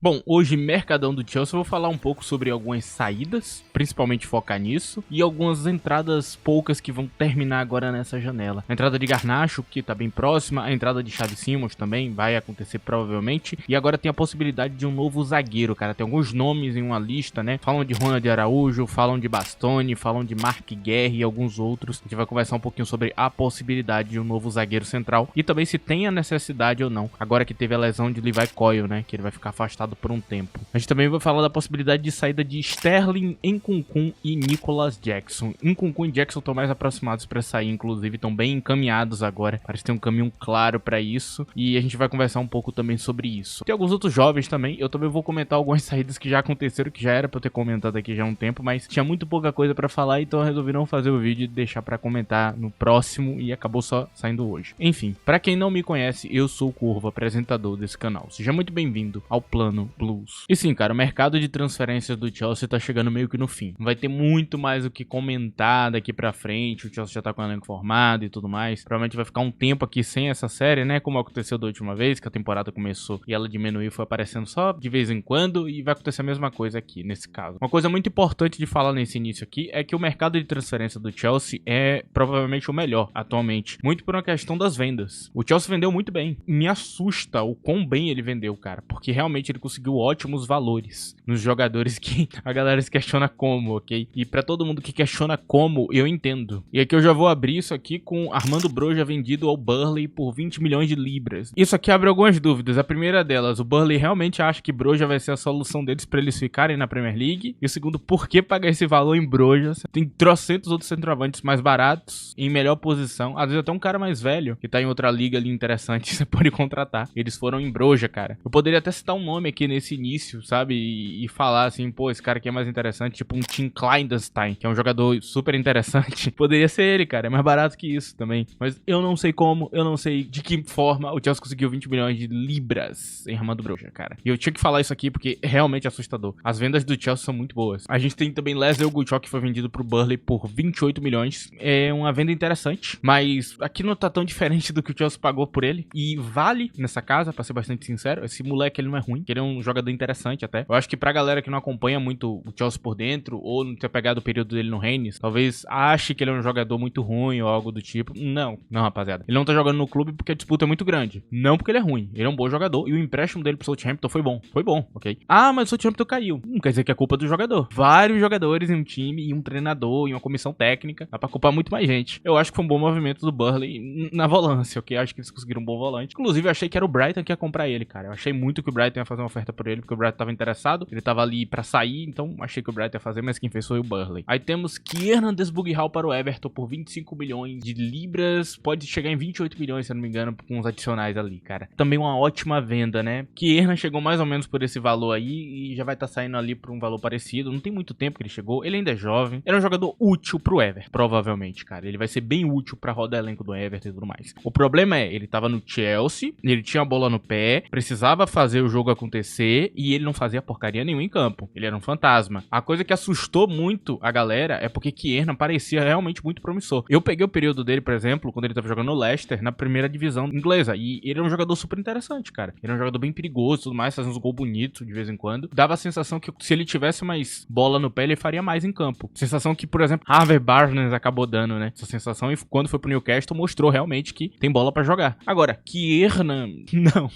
Bom, hoje, Mercadão do Chelsea, eu vou falar um pouco sobre algumas saídas, principalmente focar nisso, e algumas entradas poucas que vão terminar agora nessa janela. A entrada de Garnacho, que tá bem próxima, a entrada de Xavi Simons também vai acontecer provavelmente, e agora tem a possibilidade de um novo zagueiro, cara. Tem alguns nomes em uma lista, né? Falam de Ronald Araújo, falam de Bastoni, falam de Marc Guerre e alguns outros. A gente vai conversar um pouquinho sobre a possibilidade de um novo zagueiro central, e também se tem a necessidade ou não, agora que teve a lesão de Levi Coyle, né? Que ele vai ficar afastado por um tempo. A gente também vai falar da possibilidade de saída de Sterling, Nkunku e Nicolas Jackson. Nkunku e Jackson estão mais aproximados para sair, inclusive estão bem encaminhados agora. Parece ter um caminho claro para isso e a gente vai conversar um pouco também sobre isso. Tem alguns outros jovens também. Eu também vou comentar algumas saídas que já aconteceram, que já era para eu ter comentado aqui já há um tempo, mas tinha muito pouca coisa para falar, então eu resolvi não fazer o vídeo e deixar para comentar no próximo e acabou só saindo hoje. Enfim, para quem não me conhece, eu sou o Curvo, apresentador desse canal. Seja muito bem-vindo ao Plano Blue. E sim, cara, o mercado de transferências do Chelsea tá chegando meio que no fim. Vai ter muito mais o que comentar daqui pra frente. O Chelsea já tá com o elenco formado e tudo mais. Provavelmente vai ficar um tempo aqui sem essa série, né? Como aconteceu da última vez, que a temporada começou e ela diminuiu, foi aparecendo só de vez em quando. E vai acontecer a mesma coisa aqui, nesse caso. Uma coisa muito importante de falar nesse início aqui é que o mercado de transferência do Chelsea é provavelmente o melhor atualmente. Muito por uma questão das vendas. O Chelsea vendeu muito bem. Me assusta o quão bem ele vendeu, cara. Porque realmente ele conseguiu ótimos valores nos jogadores que a galera se questiona como, ok? E pra todo mundo que questiona como, eu entendo. E aqui eu já vou abrir isso aqui com Armando Broja vendido ao Burnley por 20 milhões de libras. Isso aqui abre algumas dúvidas. A primeira delas, o Burnley realmente acha que Broja vai ser a solução deles pra eles ficarem na Premier League? E o segundo, por que pagar esse valor em Broja? Tem trocentos outros centroavantes mais baratos, em melhor posição. Às vezes até um cara mais velho, que tá em outra liga ali interessante, você pode contratar. Eles foram em Broja, cara. Eu poderia até citar um nome aqui nesse início, sabe? E falar assim, pô, esse cara aqui é mais interessante, tipo um Tim Kleindenstein, que é um jogador super interessante. Poderia ser ele, cara, é mais barato que isso também. Mas eu não sei como, eu não sei de que forma o Chelsea conseguiu 20 milhões de libras em Armando Broja, cara. E eu tinha que falar isso aqui porque é realmente assustador. As vendas do Chelsea são muito boas. A gente tem também Leslie Guichol, que foi vendido pro Burnley por 28 milhões. É uma venda interessante, mas aqui não tá tão diferente do que o Chelsea pagou por ele. E vale nessa casa, pra ser bastante sincero, esse moleque ele não é ruim, ele é um jogador interessante até. Eu acho que pra galera que não acompanha muito o Chelsea por dentro, ou não ter pegado o período dele no Rennes, talvez ache que ele é um jogador muito ruim ou algo do tipo. Não, rapaziada. Ele não tá jogando no clube porque a disputa é muito grande. Não porque ele é ruim. Ele é um bom jogador e o empréstimo dele pro Southampton foi bom. Foi bom, ok? Ah, mas o Southampton caiu. Não quer dizer que é culpa do jogador. Vários jogadores em um time, e um treinador, e uma comissão técnica. Dá pra culpar muito mais gente. Eu acho que foi um bom movimento do Burnley na volância, ok? Acho que eles conseguiram um bom volante. Inclusive, eu achei que era o Brighton que ia comprar ele, cara. Eu achei muito que o Brighton ia fazer uma oferta por ele, porque o Brighton tava interessado, ele tava ali pra sair, então achei que o Brighton ia fazer, mas quem fez foi o Burnley. Aí temos Kiernan Desbuggerhall para o Everton por 25 milhões de libras, pode chegar em 28 milhões, se eu não me engano, com os adicionais ali, cara. Também uma ótima venda, né? Kiernan chegou mais ou menos por esse valor aí e já vai estar saindo ali por um valor parecido, não tem muito tempo que ele chegou, ele ainda é jovem, ele é um jogador útil pro Everton, provavelmente, cara. Ele vai ser bem útil pra rodar elenco do Everton e tudo mais. O problema é, ele tava no Chelsea, ele tinha a bola no pé, precisava fazer o jogo acontecer e ele não fazia porcaria nenhuma em campo. Ele era um fantasma. A coisa que assustou muito a galera é porque Kiernan parecia realmente muito promissor. Eu peguei o período dele, por exemplo, quando ele tava jogando no Leicester, na primeira divisão inglesa, e ele é um jogador super interessante, cara. Ele é um jogador bem perigoso e tudo mais, fazendo uns gols bonitos de vez em quando. Dava a sensação que se ele tivesse mais bola no pé, ele faria mais em campo. Sensação que, por exemplo, Harvey Barnes acabou dando, né? Essa sensação, e quando foi pro Newcastle, mostrou realmente que tem bola pra jogar. Agora, Kiernan, não.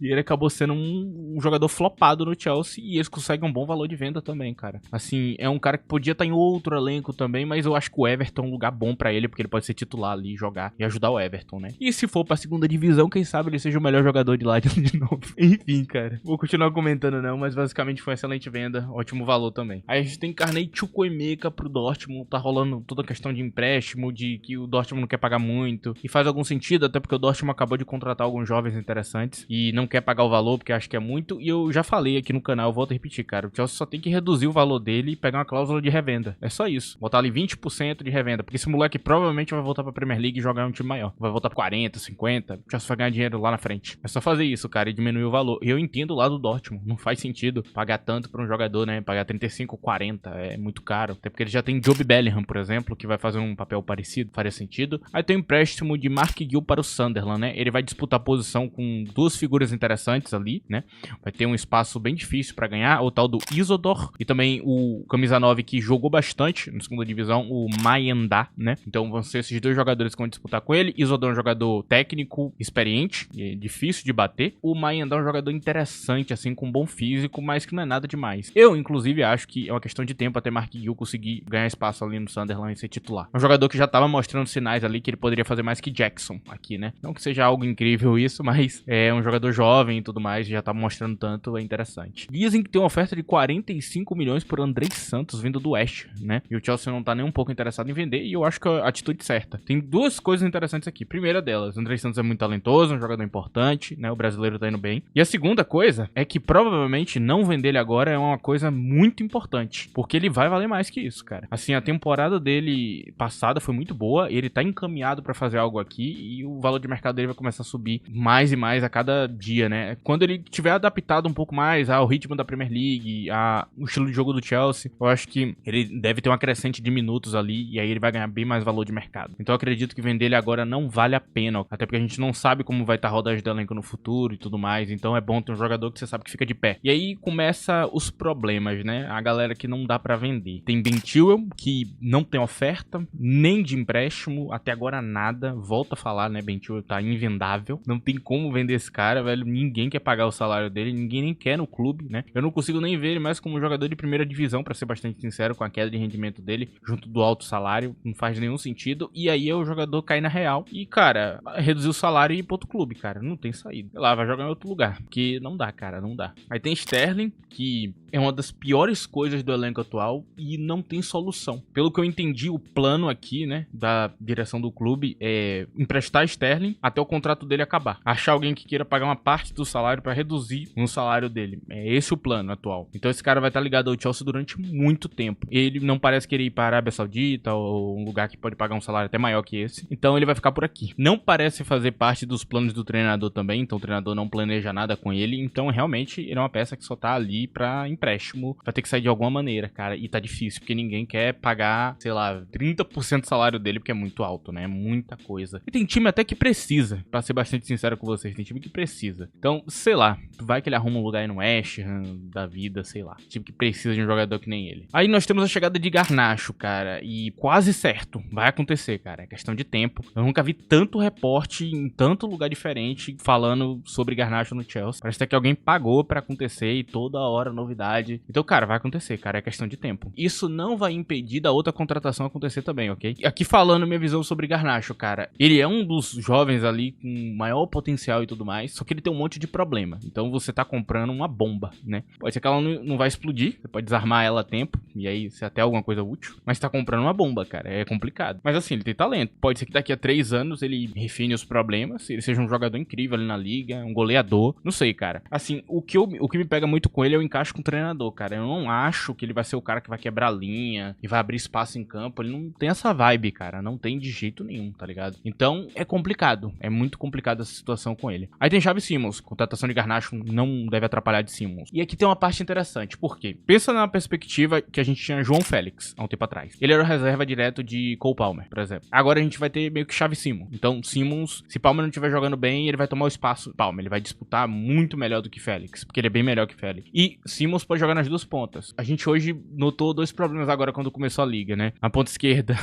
E ele acabou sendo um jogador flopado no Chelsea, e eles conseguem um bom valor de venda também, cara. Assim, é um cara que podia estar em outro elenco também, mas eu acho que o Everton é um lugar bom pra ele, porque ele pode ser titular ali, jogar e ajudar o Everton, né? E se for pra segunda divisão, quem sabe ele seja o melhor jogador de lá de novo. Enfim, cara. Vou continuar comentando não, mas basicamente foi uma excelente venda, ótimo valor também. Aí a gente tem Carney Chukwuemeka pro Dortmund, tá rolando toda a questão de empréstimo, de que o Dortmund não quer pagar muito, e faz algum sentido, até porque o Dortmund acabou de contratar alguns jovens interessantes, e não quer pagar o valor, porque acha que é muito, e eu já falei aqui no canal, eu volto a repetir, cara, o Chelsea só tem que reduzir o valor dele e pegar uma cláusula de revenda. É só isso. Botar ali 20% de revenda, porque esse moleque provavelmente vai voltar pra Premier League e jogar em um time maior. Vai voltar pra 40, 50, o Chelsea vai ganhar dinheiro lá na frente. É só fazer isso, cara, e diminuir o valor. E eu entendo lá do Dortmund, não faz sentido pagar tanto pra um jogador, né, pagar 35, 40, é muito caro. Até porque ele já tem Job Bellingham, por exemplo, que vai fazer um papel parecido, faria sentido. Aí tem o empréstimo de Mark Guiu para o Sunderland, né, ele vai disputar a posição com duas figuras interessantes ali, né, vai ter um espaço bem difícil pra ganhar, o tal do Isidore, e também o camisa 9 que jogou bastante na segunda divisão, o Mayenda, né? Então vão ser esses dois jogadores que vão disputar com ele. Isidore é um jogador técnico, experiente, é difícil de bater. O Mayenda é um jogador interessante, assim, com bom físico, mas que não é nada demais. Eu, inclusive, acho que é uma questão de tempo até Mark Gill conseguir ganhar espaço ali no Sunderland e ser titular. É um jogador que já tava mostrando sinais ali que ele poderia fazer mais que Jackson aqui, né? Não que seja algo incrível isso, mas é um jogador jovem e tudo mais, já tá mostrando tanto, é interessante. Dizem que tem uma oferta de 45 milhões por Andrei Santos vindo do West, né? E o Chelsea não tá nem um pouco interessado em vender, e eu acho que é a atitude certa. Tem duas coisas interessantes aqui. Primeira delas, o Andrei Santos é muito talentoso, um jogador importante, né? O brasileiro tá indo bem. E a segunda coisa é que provavelmente não vender ele agora é uma coisa muito importante, porque ele vai valer mais que isso, cara. Assim, a temporada dele passada foi muito boa, ele tá encaminhado pra fazer algo aqui e o valor de mercado dele vai começar a subir mais e mais a cada dia, né? Quando ele tiver adaptado um pouco mais ao ritmo da Premier League, ao estilo de jogo do Chelsea, eu acho que ele deve ter uma crescente de minutos ali e aí ele vai ganhar bem mais valor de mercado. Então eu acredito que vender ele agora não vale a pena, até porque a gente não sabe como vai estar a rodagem do elenco no futuro e tudo mais, então é bom ter um jogador que você sabe que fica de pé. E aí começa os problemas, né? A galera que não dá pra vender. Tem Ben Chilwell, que não tem oferta, nem de empréstimo, até agora nada. Volto a falar, né? Ben Chilwell tá invendável. Não tem como vender esse cara, velho. Ninguém quer pagar o salário dele, ninguém nem quer no clube, né? Eu não consigo nem ver ele mais como jogador de primeira divisão, pra ser bastante sincero, com a queda de rendimento dele, junto do alto salário. Não faz nenhum sentido. E aí o jogador cai na real. E, cara, reduzir o salário e ir pro outro clube, cara. Não tem saída. Sei lá, vai jogar em outro lugar. Porque não dá, cara, não dá. Aí tem Sterling, que é uma das piores coisas do elenco atual e não tem solução. Pelo que eu entendi, o plano aqui, né, da direção do clube é emprestar Sterling até o contrato dele acabar. Achar alguém que queira pagar uma parte do salário pra reduzir o salário dele. É esse o plano atual. Então esse cara vai estar ligado ao Chelsea durante muito tempo. Ele não parece querer ir para a Arábia Saudita ou um lugar que pode pagar um salário até maior que esse. Então ele vai ficar por aqui. Não parece fazer parte dos planos do treinador também, então o treinador não planeja nada com ele. Então realmente ele é uma peça que só tá ali pra empréstimo. Vai ter que sair de alguma maneira, cara. E tá difícil, porque ninguém quer pagar, sei lá, 30% do salário dele, porque é muito alto, né? É muita coisa. E tem time até que precisa, pra ser bastante sincero com vocês. Tem time que precisa. Então, sei lá, vai que ele arruma um lugar aí no West Ham da vida, sei lá. Time que precisa de um jogador que nem ele. Aí nós temos a chegada de Garnacho, cara. E quase certo. Vai acontecer, cara. É questão de tempo. Eu nunca vi tanto reporte em tanto lugar diferente falando sobre Garnacho no Chelsea. Parece até que alguém pagou pra acontecer e toda hora novidade. Então, cara, vai acontecer, cara. É questão de tempo. Isso não vai impedir da outra contratação acontecer também, ok? Aqui falando minha visão sobre Garnacho, cara. Ele é um dos jovens ali com maior potencial e tudo mais, só que ele tem um monte de problema. Então você tá comprando uma bomba, né? Pode ser que ela não vai explodir, você pode desarmar ela a tempo, e aí ser até alguma coisa útil, mas tá comprando uma bomba, cara. É complicado. Mas assim, ele tem talento. Pode ser que daqui a 3 anos ele refine os problemas, ele seja um jogador incrível ali na liga, um goleador. Não sei, cara. Assim, o que me pega muito com ele é o encaixe com o treinador, cara. Eu não acho que ele vai ser o cara que vai quebrar a linha e vai abrir espaço em campo. Ele não tem essa vibe, cara. Não tem de jeito nenhum, tá ligado? Então, é complicado. É muito complicado essa situação com ele. Aí tem Xavi Simons. Contratação de Garnacho não deve atrapalhar de Simons. E aqui tem uma parte interessante. Por quê? Pensa na perspectiva que a gente tinha João Félix há um tempo atrás. Ele era o reserva direto de Cole Palmer, por exemplo. Agora a gente vai ter meio que Xavi Simons. Então, Simons, se Palmer não estiver jogando bem, ele vai tomar o espaço do Palmer. Ele vai disputar muito melhor do que Félix, porque ele é bem melhor que Félix. E Simons pode jogar nas duas pontas. A gente hoje notou 2 problemas agora quando começou a liga, né? Na ponta esquerda,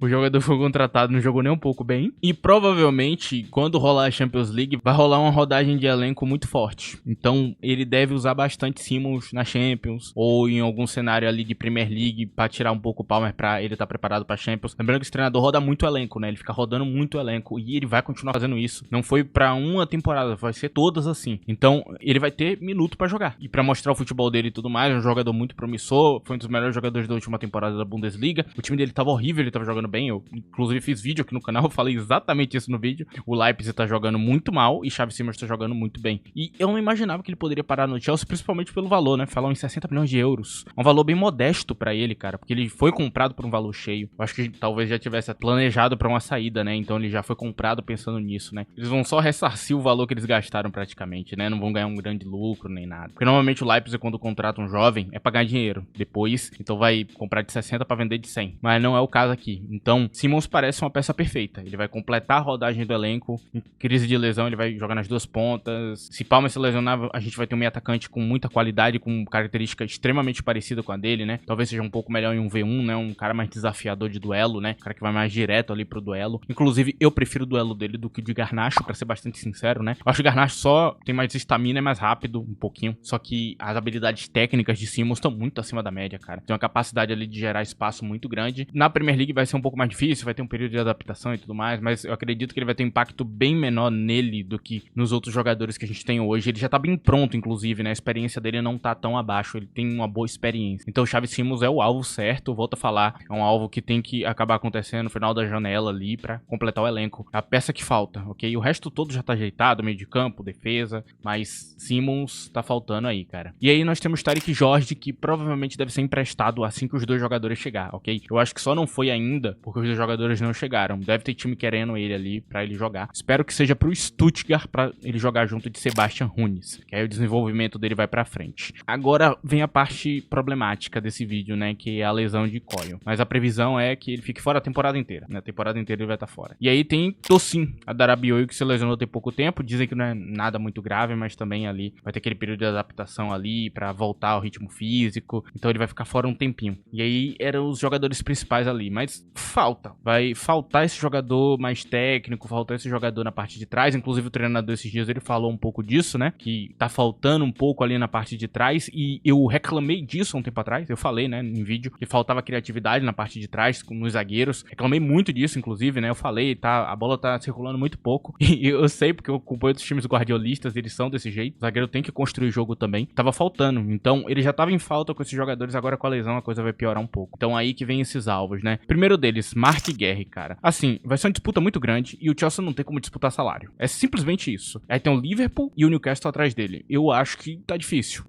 o jogador foi contratado, não jogou nem um pouco bem. E provavelmente, quando rolar a Champions League, vai rolar uma rodagem de elenco muito forte. Então, ele deve usar bastante Simons na Champions, ou em algum cenário ali de Premier League, pra tirar um pouco o Palmer pra ele estar preparado pra Champions. Lembrando que esse treinador roda muito elenco, né? Ele fica rodando muito elenco, e ele vai continuar fazendo isso. Não foi pra uma temporada, vai ser todas assim. Então, ele vai ter minuto pra jogar. E pra mostrar o futebol dele e tudo mais, é um jogador muito promissor, foi um dos melhores jogadores da última temporada da Bundesliga. O time dele tava horrível, ele tava jogando bem. Eu, inclusive, fiz vídeo aqui no canal, eu falei exatamente isso no vídeo. O Leipzig tá jogando muito mal e Xavi Simons tá jogando muito bem. E eu não imaginava que ele poderia parar no Chelsea, principalmente pelo valor, né? Falam em 60 milhões de euros. Um valor bem modesto pra ele, cara, porque ele foi comprado por um valor cheio. Eu acho que talvez já tivesse planejado pra uma saída, né? Então ele já foi comprado pensando nisso, né? Eles vão só ressarcir o valor que eles gastaram praticamente, né? Não vão ganhar um grande lucro nem nada. Porque normalmente o Leipzig, quando contrata um jovem, é pagar dinheiro. Depois, então vai comprar de 60 pra vender de 100. Mas não é o caso aqui. Então, Simons parece uma peça perfeita. Ele vai completar a rodagem do elenco. Em crise de lesão, ele vai jogar nas duas pontas. Se Palmer se lesionar, Paraná a gente vai ter um meio atacante com muita qualidade, com característica extremamente parecida com a dele, né? Talvez seja um pouco melhor em um V1, né? Um cara mais desafiador de duelo, né? Um cara que vai mais direto ali pro duelo. Inclusive, eu prefiro o duelo dele do que o de Garnacho, pra ser bastante sincero, né? Eu acho que o Garnacho só tem mais estamina, é mais rápido, um pouquinho. Só que as habilidades técnicas de Simmons estão muito acima da média, cara. Tem uma capacidade ali de gerar espaço muito grande. Na Premier League vai ser um pouco mais difícil, vai ter um período de adaptação e tudo mais, mas eu acredito que ele vai ter um impacto bem menor nele do que nos outros jogadores que a gente tem hoje. Ele já tá bem pronto, inclusive, né? A experiência dele não tá tão abaixo, ele tem uma boa experiência. Então o Xavi Simons é o alvo certo, volto a falar, é um alvo que tem que acabar acontecendo no final da janela ali pra completar o elenco. É a peça que falta, ok? O resto todo já tá ajeitado, meio de campo, defesa, mas Simons tá faltando aí, cara. E aí nós temos Tariq Jorge, que provavelmente deve ser emprestado assim que os dois jogadores chegar, ok? Eu acho que só não foi ainda porque os dois jogadores não chegaram. Deve ter time querendo ele ali pra ele jogar. Espero que seja pro Stuttgart pra ele jogar junto de Sebastian Hunes, que aí o desenvolvimento dele vai pra frente. Agora vem a parte problemática desse vídeo, né, que é a lesão de Coyle. Mas a previsão é que ele fique fora a temporada inteira. Na temporada inteira ele vai estar fora. E aí tem Tosin, a da Rabiot, que se lesionou tem pouco tempo. Dizem que não é nada muito grave, mas também ali vai ter aquele período de adaptação ali pra voltar ao ritmo físico. Então ele vai ficar fora um tempinho. E aí eram os jogadores principais ali. Mas falta. Vai faltar esse jogador mais técnico, faltar esse jogador na parte de trás. Inclusive o treinador esses dias ele falou um pouco disso, né? Que tá faltando um pouco ali na parte de trás. E eu reclamei disso há um tempo atrás. Eu falei, né, em vídeo, que faltava criatividade na parte de trás, nos zagueiros. Reclamei muito disso, inclusive, né? Eu falei, tá, a bola tá circulando muito pouco. E eu sei, porque eu acompanho outros times guardiolistas, eles são desse jeito. O zagueiro tem que construir jogo também. Tava faltando. Então, ele já tava em falta com esses jogadores. Agora com a lesão a coisa vai piorar um pouco. Então aí que vem esses alvos, né? Primeiro deles, Mark Guerre, cara. Assim, vai ser uma disputa muito grande e o Chelsea não tem como disputar salário. É simplesmente isso. Aí tem o Liverpool e o Newcastle atrás dele. Eu acho que tá difícil,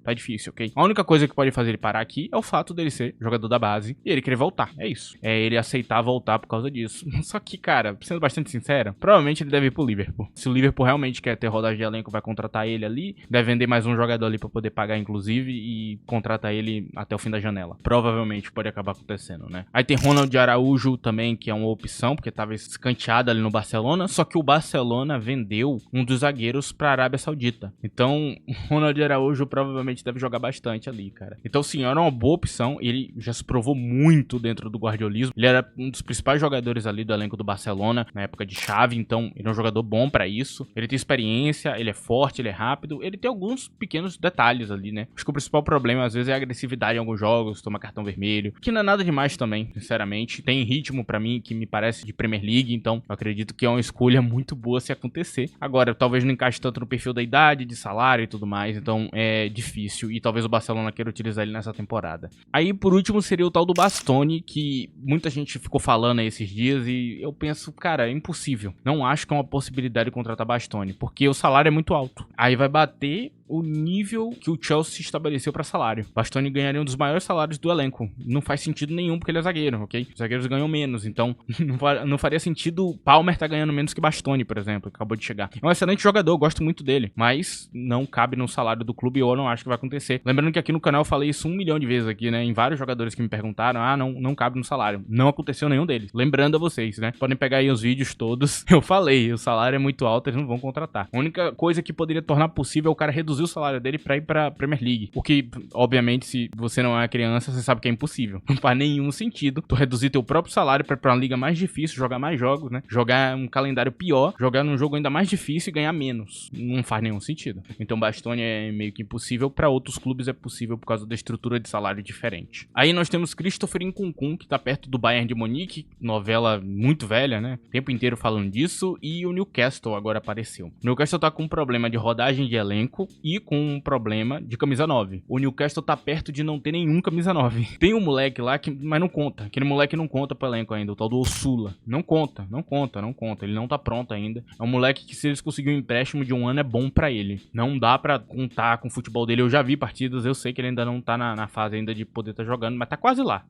ok? A única coisa que pode fazer ele parar aqui é o fato dele ser jogador da base e ele querer voltar. É isso. É ele aceitar voltar por causa disso. Só que, cara, sendo bastante sincero, provavelmente ele deve ir pro Liverpool. Se o Liverpool realmente quer ter rodagem de elenco, vai contratar ele ali, deve vender mais um jogador ali pra poder pagar, inclusive, e contratar ele até o fim da janela. Provavelmente pode acabar acontecendo, né? Aí tem Ronald Araújo também, que é uma opção, porque tava escanteado ali no Barcelona, só que o Barcelona vendeu um dos zagueiros pra Arábia Saudita. Então, Ronald Araújo provavelmente deve jogar bastante ali, cara. Então, sim, era uma boa opção. Ele já se provou muito dentro do guardiolismo. Ele era um dos principais jogadores ali do elenco do Barcelona, na época de Xavi, então ele é um jogador bom pra isso. Ele tem experiência, ele é forte, ele é rápido, ele tem alguns pequenos detalhes ali, né? Acho que o principal problema, às vezes, é a agressividade em alguns jogos, toma cartão vermelho, que não é nada demais também, sinceramente. Tem ritmo pra mim, que me parece de Premier League, então eu acredito que é uma escolha muito boa se acontecer. Agora, talvez não encaixe tanto no perfil da idade, de salário e tudo mais, então é difícil, e talvez o Barcelona queira utilizar ele nessa temporada. Aí, por último, seria o tal do Bastoni, que muita gente ficou falando aí esses dias, e eu penso, cara, é impossível. Não acho que é uma possibilidade de contratar Bastoni, porque o salário é muito alto. Aí vai bater o nível que o Chelsea estabeleceu para salário. Bastoni ganharia um dos maiores salários do elenco. Não faz sentido nenhum porque ele é zagueiro, ok? Os zagueiros ganham menos, então não faria sentido o Palmer tá ganhando menos que Bastoni, por exemplo, que acabou de chegar. É um excelente jogador, eu gosto muito dele, mas não cabe no salário do clube, ou eu não acho que vai acontecer. Lembrando que aqui no canal eu falei isso 1 milhão de vezes aqui, né? Em vários jogadores que me perguntaram, não cabe no salário. Não aconteceu nenhum deles. Lembrando a vocês, né? Podem pegar aí os vídeos todos. Eu falei, o salário é muito alto, eles não vão contratar. A única coisa que poderia tornar possível é o cara reduzir o salário dele pra ir pra Premier League. O que, obviamente, se você não é criança, você sabe que é impossível. Não faz nenhum sentido tu reduzir teu próprio salário pra ir pra uma liga mais difícil, jogar mais jogos, né? Jogar um calendário pior, jogar num jogo ainda mais difícil e ganhar menos. Não faz nenhum sentido. Então, Bastoni é meio que impossível. Pra outros clubes é possível por causa da estrutura de salário diferente. Aí nós temos Christopher Nkunku, que tá perto do Bayern de Munique, novela muito velha, né? O tempo inteiro falando disso. E o Newcastle agora apareceu. O Newcastle tá com um problema de rodagem de elenco e com um problema de camisa 9. O Newcastle tá perto de não ter nenhum camisa 9. Tem um moleque lá que, mas não conta. Aquele moleque não conta pro elenco ainda, o tal do Osula. Não conta. Ele não tá pronto ainda. É um moleque que, se eles conseguirem um empréstimo de 1 ano, é bom pra ele. Não dá pra contar com o futebol dele. Eu já vi partidas, eu sei que ele ainda não tá na fase ainda de poder tá jogando, mas tá quase lá.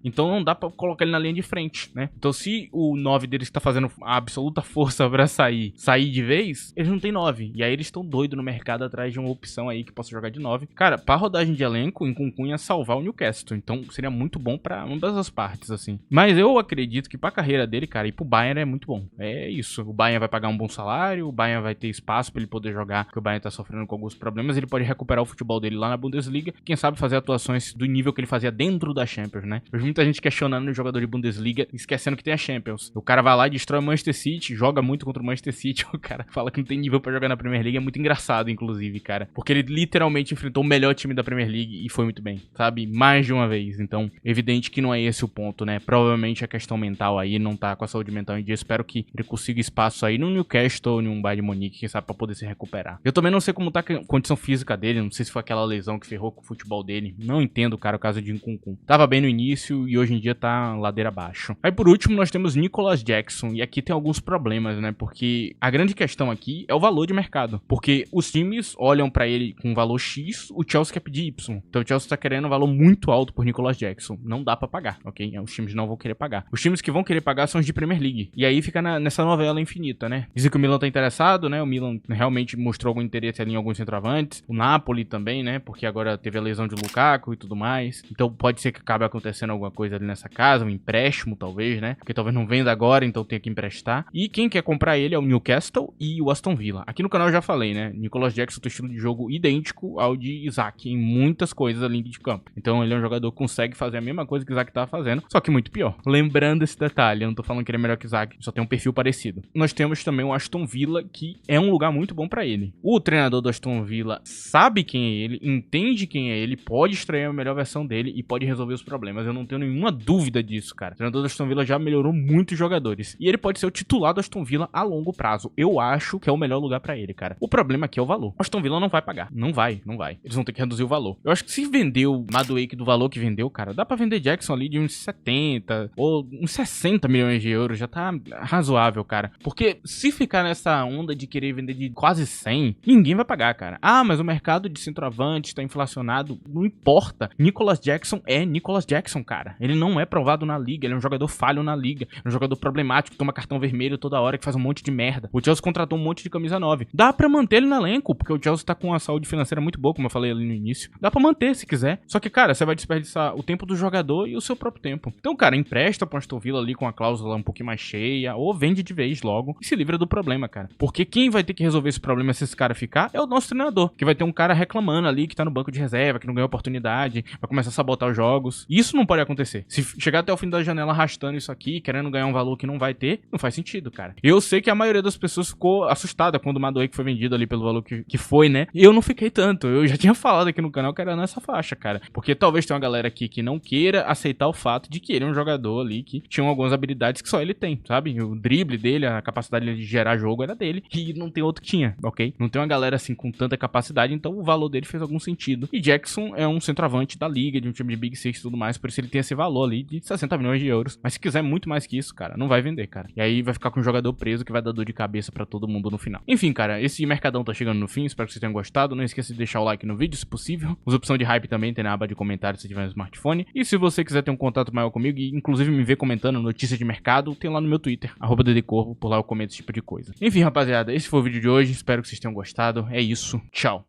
Então não dá pra colocar ele na linha de frente, né? Então se o 9 deles tá fazendo a absoluta força pra sair de vez, eles não tem 9. E aí eles estão doidos no mercado atrás de uma opção aí que possa jogar de 9. Cara, pra rodagem de elenco, Nkunku ia salvar o Newcastle. Então seria muito bom pra ambas as partes, assim. Mas eu acredito que pra carreira dele, cara, ir pro Bayern é muito bom. É isso. O Bayern vai pagar um bom salário, o Bayern vai ter espaço pra ele poder jogar, porque o Bayern tá sofrendo com alguns problemas, ele pode recuperar o futebol dele lá na Bundesliga, quem sabe fazer atuações do nível que ele fazia dentro da Champions, né? Eu vejo muita gente questionando o jogador de Bundesliga, esquecendo que tem a Champions. O cara vai lá e destrói o Manchester City, joga muito contra o Manchester City, o cara fala que não tem nível pra jogar na Premier League, é muito engraçado, inclusive, cara. Porque ele literalmente enfrentou o melhor time da Premier League e foi muito bem, sabe? Mais de uma vez. Então, evidente que não é esse o ponto, né? Provavelmente a questão mental aí, não tá com a saúde mental em dia. Espero que ele consiga espaço aí no Newcastle ou em um Bayern de Munique, quem sabe, pra poder se recuperar. Eu também não sei como tá a condição física dele, não sei se foi aquela lesão que ferrou com o futebol dele. Não entendo, cara, o caso de Nkunku. Tava bem no início e hoje em dia tá ladeira abaixo. Aí por último nós temos Nicolas Jackson, e aqui tem alguns problemas, né? Porque a grande questão aqui é o valor de mercado. Porque os times olham pra ele com valor X, o Chelsea quer pedir Y. Então o Chelsea tá querendo um valor muito alto por Nicolas Jackson. Não dá pra pagar, ok? Os times não vão querer pagar. Os times que vão querer pagar são os de Premier League. E aí fica nessa novela infinita, né? Dizem que o Milan tá interessado, né? O Milan realmente mostrou algum interesse ali em alguns centroavantes. O Napoli também, né? Porque agora teve a lesão de Lukaku e tudo mais. Então pode ser que acabe acontecendo alguma coisa ali nessa casa, um empréstimo talvez, né? Porque talvez não venda agora, então tenha que emprestar. E quem quer comprar ele é o Newcastle e o Aston Villa. Aqui no canal eu já falei, né? Nicolas Jackson tem um estilo de jogo idêntico ao de Isaac em muitas coisas ali de campo. Então ele é um jogador que consegue fazer a mesma coisa que o Isaac tava fazendo, só que muito pior. Lembrando esse detalhe, eu não tô falando que ele é melhor que o Isaac, só tem um perfil parecido. Nós temos também o Aston Villa, que é um lugar muito bom pra ele. O treinador do Aston Villa sabe quem é ele, entende quem é ele, pode extrair a melhor versão dele e pode resolver os problemas. Eu não tenho nenhuma dúvida disso, cara. O treinador do Aston Villa já melhorou muitos jogadores. E ele pode ser o titular do Aston Villa a longo prazo. Eu acho que é o melhor lugar pra ele, cara. O problema aqui é o valor. O Aston Villa não vai pagar. Não vai. Eles vão ter que reduzir o valor. Eu acho que se vender o Madueke do valor que vendeu, cara, dá pra vender Jackson ali de uns 70 ou uns 60 milhões de euros. Já tá razoável, cara. Porque se ficar nessa onda de querer vender de quase 100, ninguém vai pagar, cara. Ah, mas o mercado de centroavante tá inflacionado. Não importa. Nicolas Jackson é Nicolas Jackson, cara. Ele não é provado na liga. Ele é um jogador falho na liga. É um jogador problemático, toma cartão vermelho toda hora, que faz um monte de merda. O Chelsea contratou um monte de camisa 9. Dá pra manter ele no elenco, porque o Chelsea tá com uma saúde financeira muito boa, como eu falei ali no início. Dá pra manter se quiser. Só que, cara, você vai desperdiçar o tempo do jogador e o seu próprio tempo. Então, cara, empresta pro Aston Villa ali com a cláusula um pouquinho mais cheia, ou vende de vez logo e se livra do problema, cara. Porque quem vai ter que resolver esse problema se esse cara ficar é o nosso treinador, que vai ter um cara reclamando ali, que tá no banco de reserva, que não ganhou oportunidade, vai começar a sabotar os jogos. E isso não pode acontecer. Se chegar até o fim da janela arrastando isso aqui, querendo ganhar um valor que não vai ter, não faz sentido, cara. Eu sei que a maioria das pessoas ficou assustada quando o Madueke foi vendido ali pelo valor que foi, né? E eu não fiquei tanto. Eu já tinha falado aqui no canal que era nessa faixa, cara. Porque talvez tenha uma galera aqui que não queira aceitar o fato de que ele é um jogador ali que tinha algumas habilidades que só ele tem, sabe? O drible dele, a capacidade de gerar jogo era dele e não tem outro que tinha, ok? Não tem uma galera assim com tanta capacidade, então o valor dele fez algum sentido. E Jackson é um centroavante da liga, de um time de Big Six e tudo mais, por isso ele tem esse valor ali de 60 milhões de euros. Mas se quiser muito mais que isso, cara, não vai vender, cara. E aí vai ficar com um jogador preso que vai dar dor de cabeça pra todo mundo no final. Enfim, cara, esse mercadão tá chegando no fim, espero que vocês tenham gostado. Não esqueça de deixar o like no vídeo, se possível. Usa a opção de hype também, tem na aba de comentários se tiver no smartphone. E se você quiser ter um contato maior comigo e inclusive me ver comentando notícias de mercado, tem lá no meu Twitter, @ddcorvo, por lá eu comento esse tipo de coisa. Enfim, rapaziada, esse foi o vídeo de hoje, espero que vocês tenham gostado. É isso, tchau.